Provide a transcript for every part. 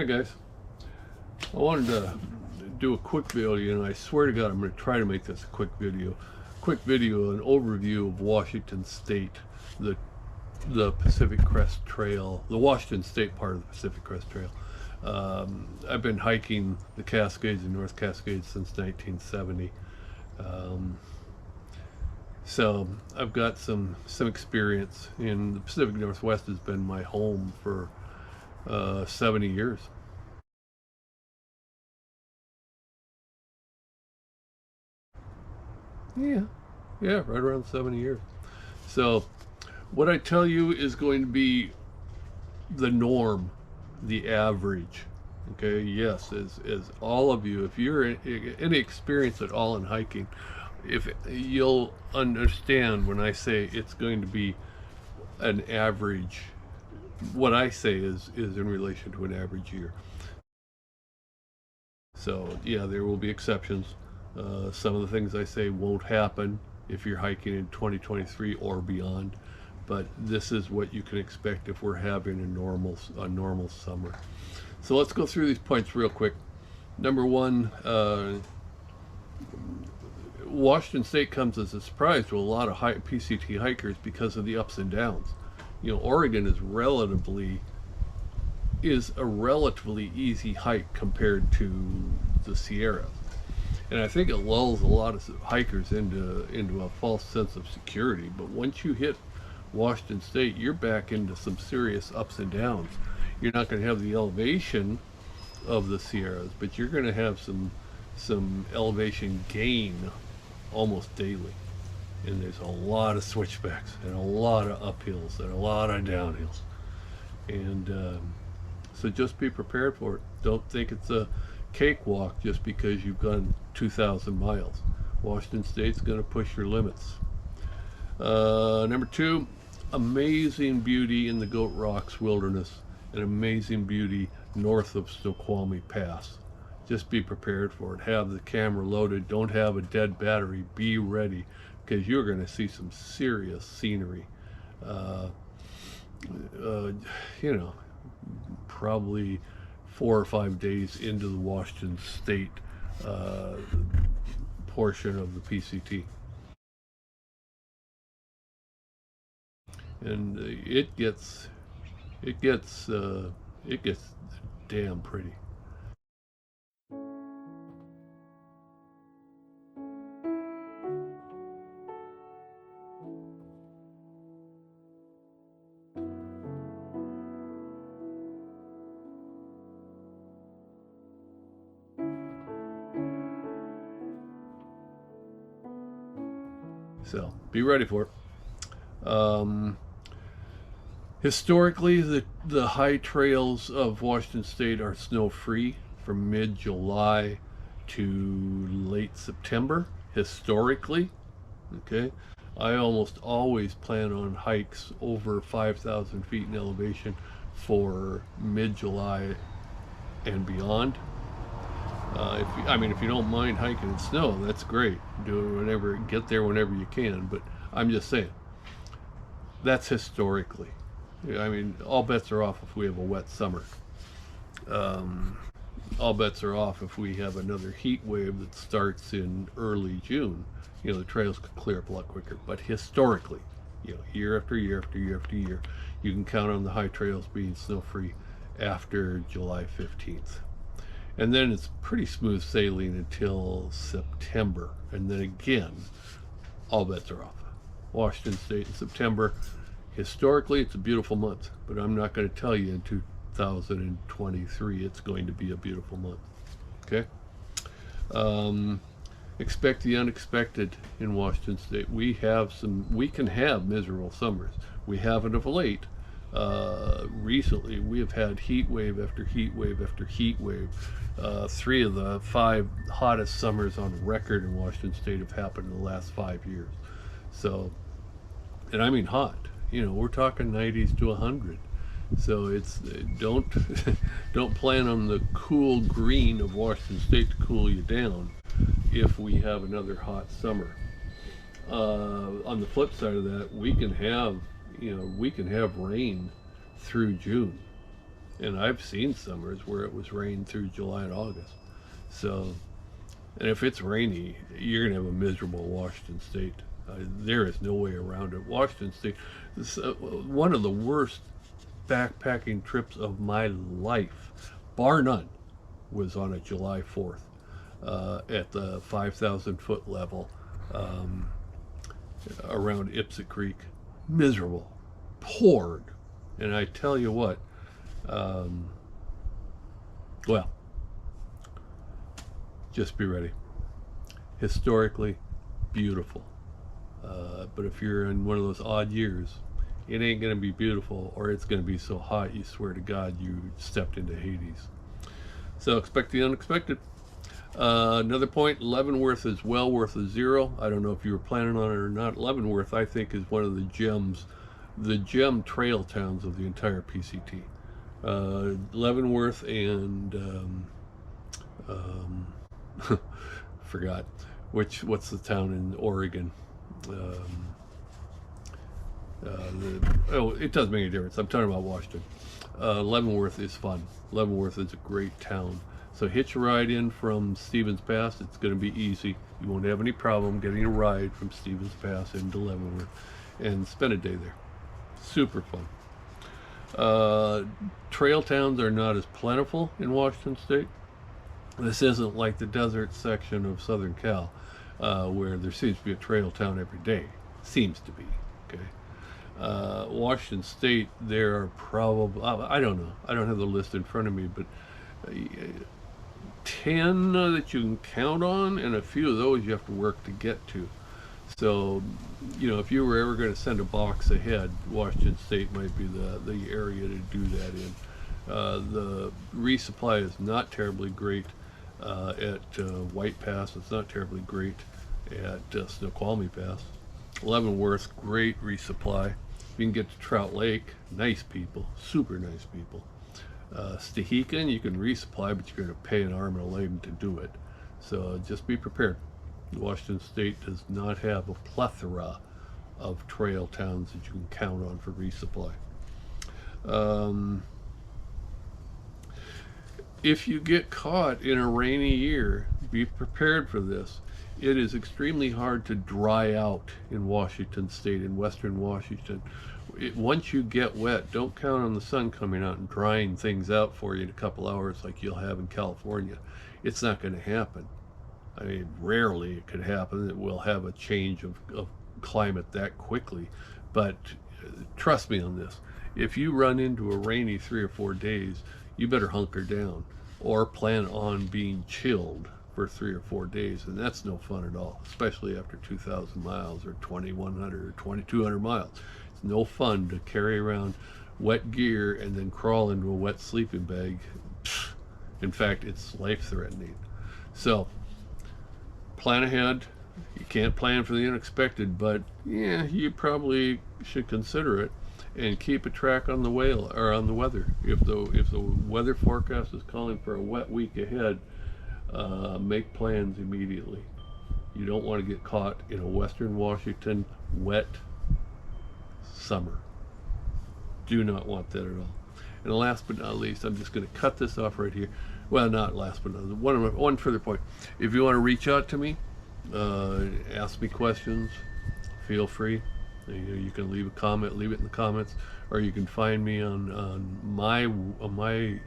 guys, I wanted to do a quick video, and I swear to God I'm going to try to make this a quick video. An overview of Washington State, the Pacific Crest Trail, the Washington State part of the Pacific Crest Trail. I've been hiking the Cascades and North Cascades since 1970. So I've got some experience, and the Pacific Northwest has been my home for 70 years. Yeah, right around 70 years. So what I tell you is going to be the norm, the average. Okay, yes, as all of you, if you're any experience at all in hiking, if you'll understand when I say it's going to be an average, what I say is in relation to an average year. So yeah, there will be exceptions. Some of the things I say won't happen if you're hiking in 2023 or beyond, but this is what you can expect if we're having a normal summer. So let's go through these points real quick. Number one, Washington State comes as a surprise to a lot of PCT hikers because of the ups and downs. You know, Oregon is a relatively easy hike compared to the Sierras. And I think it lulls a lot of hikers into a false sense of security. But once you hit Washington State, you're back into some serious ups and downs. You're not going to have the elevation of the Sierras, but you're going to have some elevation gain almost daily. And there's a lot of switchbacks and a lot of uphills and a lot of downhills. And so just be prepared for it. Don't think it's a cakewalk just because you've gone 2,000 miles. Washington State's going to push your limits. Number two, amazing beauty in the Goat Rocks Wilderness, and amazing beauty north of Snoqualmie Pass. Just be prepared for it. Have the camera loaded. Don't have a dead battery. Be ready, because you're going to see some serious scenery. You know, probably 4 or 5 days into the Washington State portion of the PCT. And it gets damn pretty. So be ready for it. Historically, the high trails of Washington State are snow-free from mid-July to late September. Historically, okay, I almost always plan on hikes over 5,000 feet in elevation for mid-July and beyond. If you don't mind hiking in snow, that's great. Get there whenever you can. But I'm just saying, that's historically. I mean, all bets are off if we have a wet summer. All bets are off if we have another heat wave that starts in early June. You know, the trails could clear up a lot quicker. But historically, you know, year after year after year after year, you can count on the high trails being snow-free after July 15th. And then it's pretty smooth sailing until September. And then again, all bets are off. Washington State in September. Historically, it's a beautiful month, but I'm not going to tell you in 2023 it's going to be a beautiful month. Okay? Expect the unexpected in Washington State. We can have miserable summers. We haven't of late. Recently, we have had heat wave after heat wave after heat wave. 3 of the 5 hottest summers on record in Washington State have happened in the last 5 years. So, and I mean hot. You know, we're talking 90s to 100. So it's don't plan on the cool green of Washington State to cool you down if we have another hot summer. On the flip side of that, we can have rain through June. And I've seen summers where it was rain through July and August. So, and if it's rainy, you're going to have a miserable Washington State. There is no way around it. Washington State is one of the worst backpacking trips of my life, bar none, was on a July 4th at the 5,000 foot level um, around Ipsy Creek. Miserable, poured. And I tell you what, um, well, just be ready. Historically, beautiful. But if you're in one of those odd years, it ain't going to be beautiful, or it's going to be so hot you swear to God you stepped into Hades. So expect the unexpected. Another point, Leavenworth is well worth a zero. I don't know if you were planning on it or not. Leavenworth, I think, is one of the gems, the gem trail towns of the entire PCT. Leavenworth and forgot what's the town in Oregon. It doesn't make any difference. I'm talking about Washington. Leavenworth is fun. Leavenworth is a great town. So hitch a ride in from Stevens Pass. It's going to be easy. You won't have any problem getting a ride from Stevens Pass into Leavenworth and spend a day there. Super fun. Trail towns are not as plentiful in Washington State. This isn't like the desert section of Southern Cal, where there seems to be a trail town every day. Seems to be. Okay. Washington State, there are probably, I don't know, I don't have the list in front of me, but 10 that you can count on, and a few of those you have to work to get to. So, if you were ever going to send a box ahead, Washington State might be the area to do that in. The resupply is not terribly great at White Pass. It's not terribly great at Snoqualmie Pass. Leavenworth, great resupply. You can get to Trout Lake, nice people, super nice people. Stehekin, you can resupply, but you're going to pay an arm and a leg to do it. So just be prepared. Washington State does not have a plethora of trail towns that you can count on for resupply. If you get caught in a rainy year, be prepared for this. It is extremely hard to dry out in Washington State, in western Washington. Once you get wet, don't count on the sun coming out and drying things out for you in a couple hours like you'll have in California. It's not going to happen. I mean, rarely it could happen that we'll have a change of climate that quickly. But trust me on this. If you run into a rainy 3 or 4 days, you better hunker down or plan on being chilled for 3 or 4 days. And that's no fun at all, especially after 2,000 miles or 2,100 or 2,200 miles. It's no fun to carry around wet gear and then crawl into a wet sleeping bag. In fact, it's life-threatening. So, plan ahead. You can't plan for the unexpected, but yeah, you probably should consider it and keep a track on the on the weather. If the weather forecast is calling for a wet week ahead, make plans immediately. You don't want to get caught in a western Washington wet summer. Do not want that at all. And last but not least, I'm just going to cut this off right here. Well, not last but not least. One further point. If you want to reach out to me, ask me questions, feel free. You can leave a comment, leave it in the comments, or you can find me on my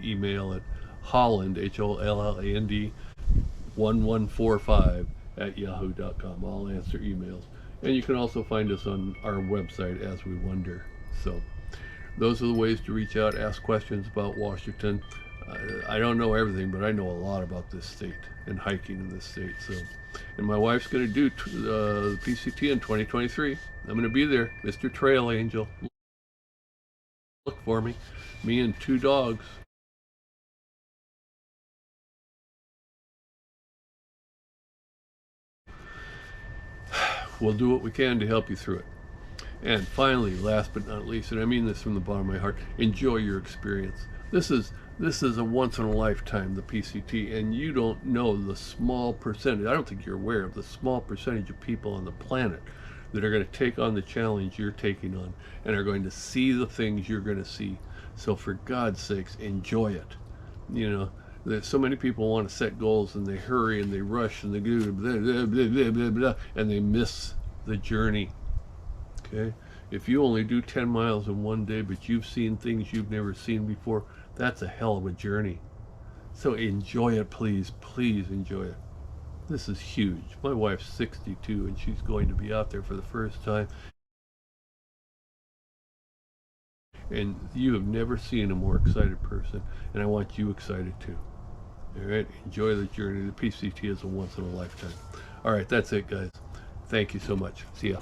email at Holland, HOLLAND 1145 at yahoo.com. I'll answer emails. And you can also find us on our website, As We Wonder. So those are the ways to reach out, ask questions about Washington. I don't know everything, but I know a lot about this state and hiking in this state. So, and my wife's going to do the PCT in 2023. I'm going to be there, Mr. Trail Angel. Look for me and 2 dogs. We'll do what we can to help you through it. And finally, last but not least, and I mean this from the bottom of my heart, enjoy your experience. This is a once in a lifetime, the PCT, and you don't know the small percentage, I don't think you're aware of the small percentage of people on the planet that are going to take on the challenge you're taking on and are going to see the things you're going to see. So for God's sakes, enjoy it. You know, there's so many people want to set goals and they hurry and they rush and they do blah, blah, blah, blah, blah, blah, and they miss the journey. Okay? If you only do 10 miles in one day, but you've seen things you've never seen before, that's a hell of a journey. So enjoy it, please. Please enjoy it. This is huge. My wife's 62 and she's going to be out there for the first time. And you have never seen a more excited person. And I want you excited too. All right? Enjoy the journey. The PCT is a once in a lifetime. All right, that's it, guys. Thank you so much. See ya.